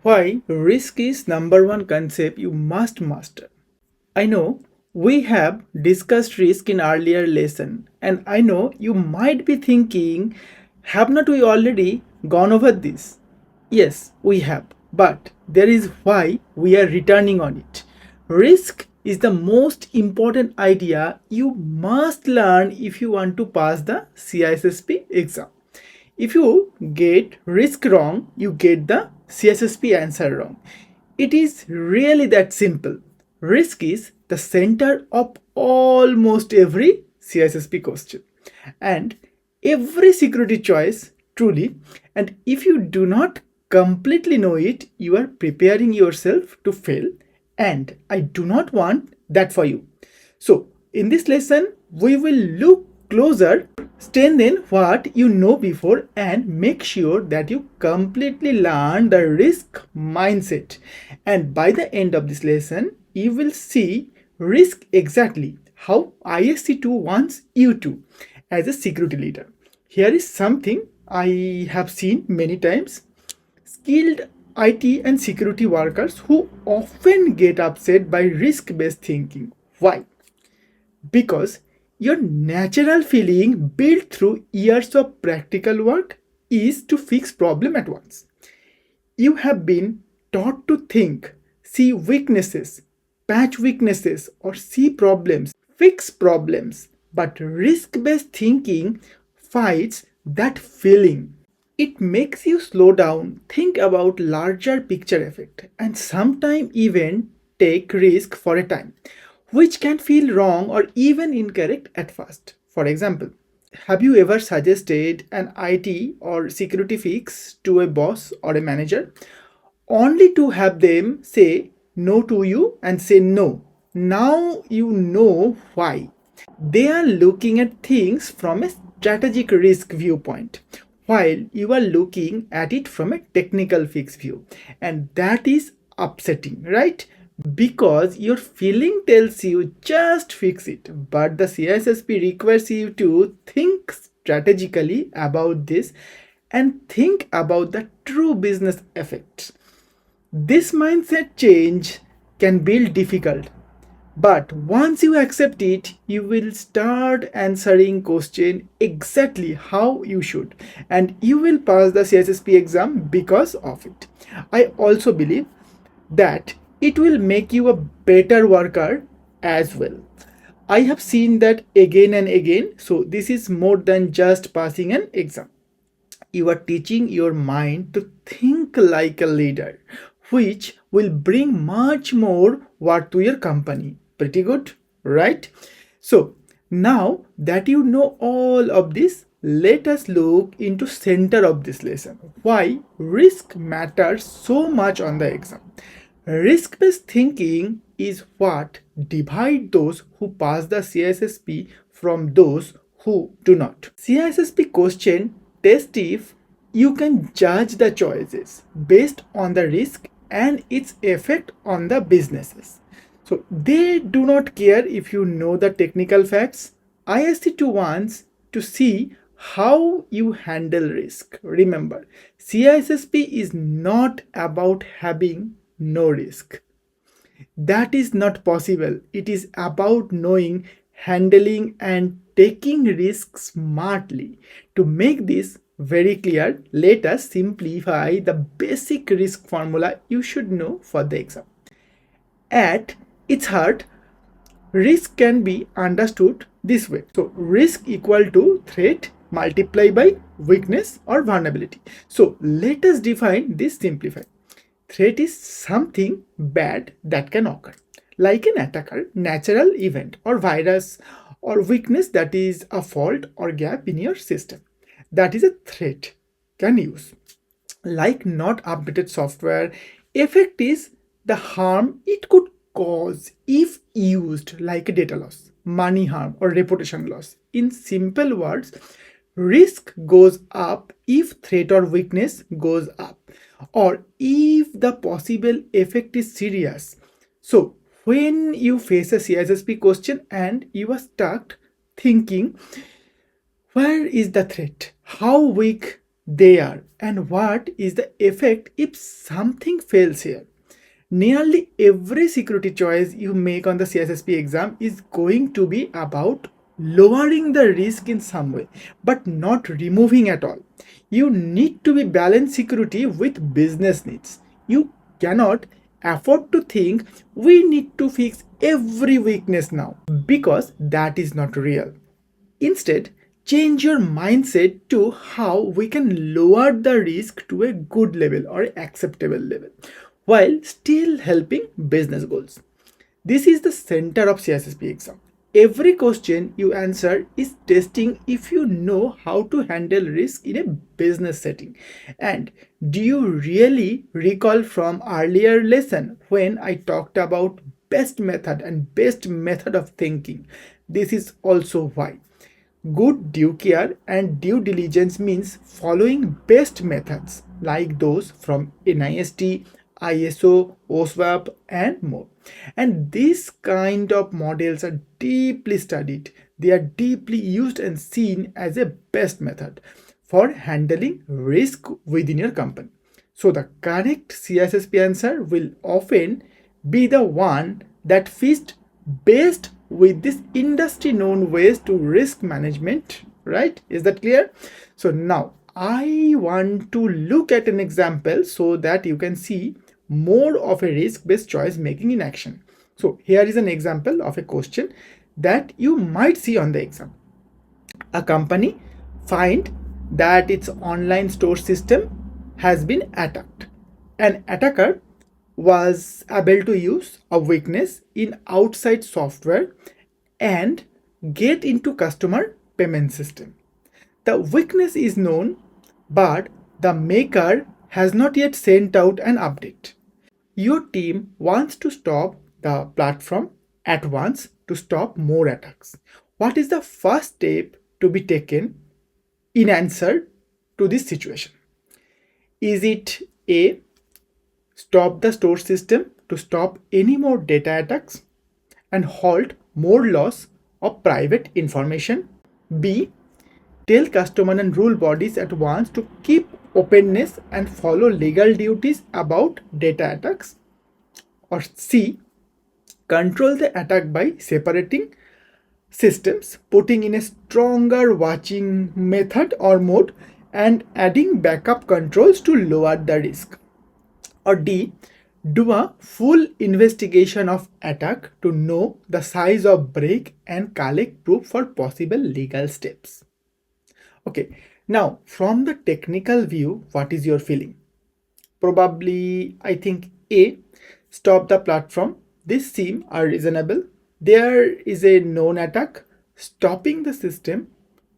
Why risk is number one concept you must master. I know we have discussed risk in earlier lesson, and I know you might be thinking, have not we already gone over this? Yes, we have, but there is why we are returning on it. Risk is the most important idea you must learn if you want to pass the CISSP exam. If you get risk wrong, you get the CSSP answer wrong. It is really that simple. Risk is the center of almost every CSSP question and every security choice truly. And if you do not completely know it, you are preparing yourself to fail. And I do not want that for you. So, in this lesson, we will look closer, strengthen what you know before, and make sure that you completely learn the risk mindset. And by the end of this lesson, you will see risk exactly how ISC2 wants you to as a security leader. Here is something I have seen many times. Skilled IT and security workers who often get upset by risk based thinking. Why? Because your natural feeling built through years of practical work is to fix problem at once. You have been taught to think, see weaknesses, patch weaknesses, or see problems, fix problems. But risk based thinking fights that feeling. It makes you slow down, think about larger picture effect, and sometimes even take risk for a time, which can feel wrong or even incorrect at first. For example, have you ever suggested an IT or security fix to a boss or a manager only to have them say no to you and say no? Now you know why. They are looking at things from a strategic risk viewpoint, while you are looking at it from a technical fix view. And that is upsetting, right? Because your feeling tells you just fix it, but the CISSP requires you to think strategically about this and think about the true business effects. This mindset change can be difficult, but once you accept it, you will start answering question exactly how you should, and you will pass the CSSP exam because of it. I also believe that it will make you a better worker as well. I have seen that again and again. So this is more than just passing an exam. You are teaching your mind to think like a leader, which will bring much more work to your company. Pretty good, right? So now that you know all of this, let us look into center of this lesson. Why risk matters so much on the exam. Risk-based thinking is what divides those who pass the CISSP from those who do not. CISSP question test if you can judge the choices based on the risk and its effect on the businesses. So they do not care if you know the technical facts. ISC2 wants to see how you handle risk. Remember, CISSP is not about having no risk. That is not possible. It is about knowing, handling, and taking risks smartly. To make this very clear, let us simplify the basic risk formula you should know for the exam. At its heart, risk can be understood this way. So, risk equal to threat multiplied by weakness or vulnerability. So, let us define this simplified. Threat is something bad that can occur, like an attacker, natural event, or virus, or weakness that is a fault or gap in your system. That is a threat can use. Like not updated software, effect is the harm it could cause if used, like data loss, money harm, or reputation loss. In simple words, risk goes up if threat or weakness goes up, or if the possible effect is serious. So when you face a CISSP question and you are stuck thinking, where is the threat? How weak they are, and what is the effect if something fails here. Nearly every security choice you make on the CISSP exam is going to be about lowering the risk in some way, but not removing at all. You need to be balance security with business needs. You cannot afford to think we need to fix every weakness now, because that is not real. Instead, change your mindset to how we can lower the risk to a good level or acceptable level while still helping business goals. This is the center of CISSP exam. Every question you answer is testing if you know how to handle risk in a business setting. And do you really recall from earlier lesson when I talked about best method and best method of thinking? This is also why. Good due care and due diligence means following best methods like those from NIST, ISO, OSWAP, and more. And these kind of models are deeply studied. They are deeply used and seen as a best method for handling risk within your company. So the correct CISSP answer will often be the one that fits best with this industry known ways to risk management, right? Is that clear? So now I want to look at an example so that you can see more of a risk based choice making in action. So here is an example of a question that you might see on the exam. A company find that its online store system has been attacked. An attacker was able to use a weakness in outside software and get into customer payment system. The weakness is known, but the maker has not yet sent out an update. Your team wants to stop the platform at once to stop more attacks. What is the first step to be taken in answer to this situation? Is it A, stop the store system to stop any more data attacks and halt more loss of private information? B, tell customer and rule bodies at once to keep openness and follow legal duties about data attacks? Or C, control the attack by separating systems, putting in a stronger watching method or mode, and adding backup controls to lower the risk? Or D, do a full investigation of attack to know the size of break and collect proof for possible legal steps? Okay, now from the technical view, what is your feeling? Probably, I think A, stop the platform. This seem are reasonable. There is a known attack. Stopping the system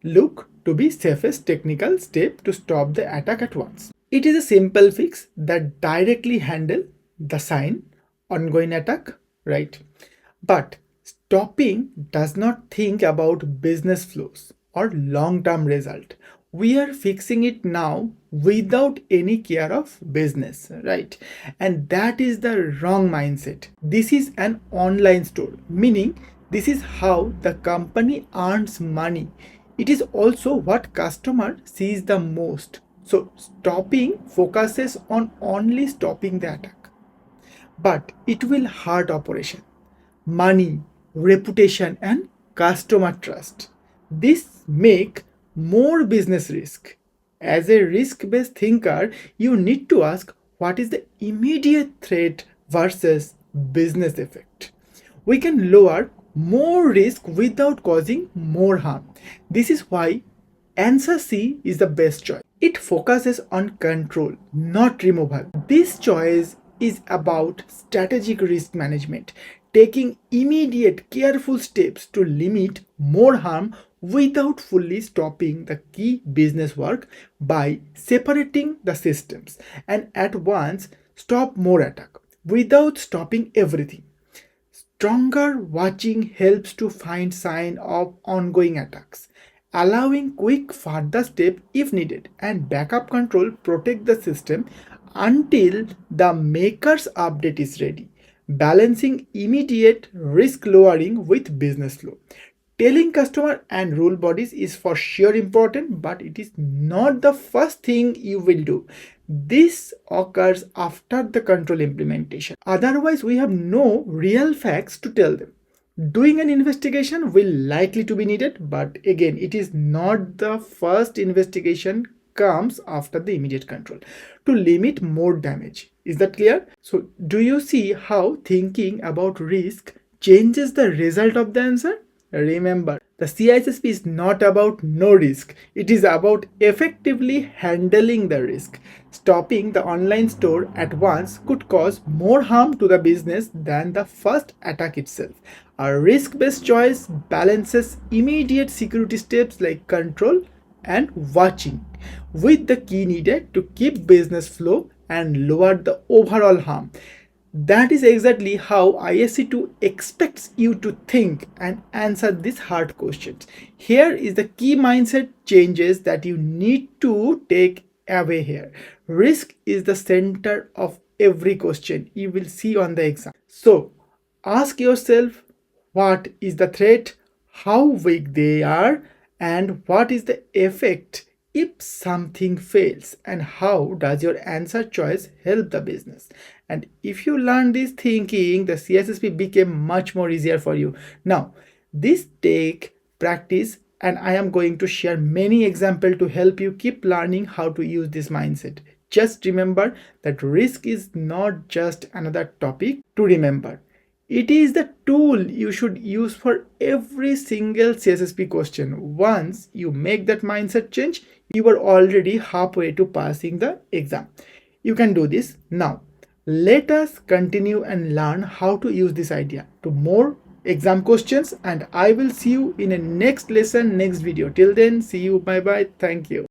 look to be safest technical step to stop the attack at once. It is a simple fix that directly handle the sign ongoing attack, right? But stopping does not think about business flows or long-term result. We are fixing it now without any care of business, right? And that is the wrong mindset. This is an online store, meaning this is how the company earns money. It is also what customer sees the most. So stopping focuses on only stopping the attack, but it will hurt operation, money, reputation, and customer trust. This make more business risk. As a risk-based thinker, you need to ask what is the immediate threat versus business effect. We can lower more risk without causing more harm. This is why answer C is the best choice. It focuses on control, not removal. This choice is about strategic risk management, taking immediate careful steps to limit more harm without fully stopping the key business work by separating the systems and at once stop more attack without stopping everything. Stronger watching helps to find sign of ongoing attacks, allowing quick further step if needed, and backup control protect the system until the maker's update is ready, balancing immediate risk lowering with business flow. Telling customer and rule bodies is for sure important, but it is not the first thing you will do. This occurs after the control implementation. Otherwise, we have no real facts to tell them. Doing an investigation will likely to be needed, but again, it is not the first investigation comes after the immediate control to limit more damage. Is that clear? So, do you see how thinking about risk changes the result of the answer? Remember, the CISSP is not about no risk. It is about effectively handling the risk. Stopping the online store at once could cause more harm to the business than the first attack itself. A risk-based choice balances immediate security steps like control and watching with the key needed to keep business flow and lower the overall harm. That is exactly how ISC2 expects you to think and answer these hard questions. Here is the key mindset changes that you need to take away here. Risk is the center of every question you will see on the exam. So ask yourself, what is the threat, how weak they are, and what is the effect if something fails, and how does your answer choice help the business. And if you learn this thinking, the CSSP became much more easier for you. Now this take practice, and I am going to share many examples to help you keep learning how to use this mindset. Just remember that risk is not just another topic to remember. It is the tool you should use for every single CSSP question. Once you make that mindset change, you are already halfway to passing the exam. You can do this. Now, let us continue and learn how to use this idea to more exam questions, and I will see you in a next lesson, next video. Till then, see you. Bye bye. Thank you.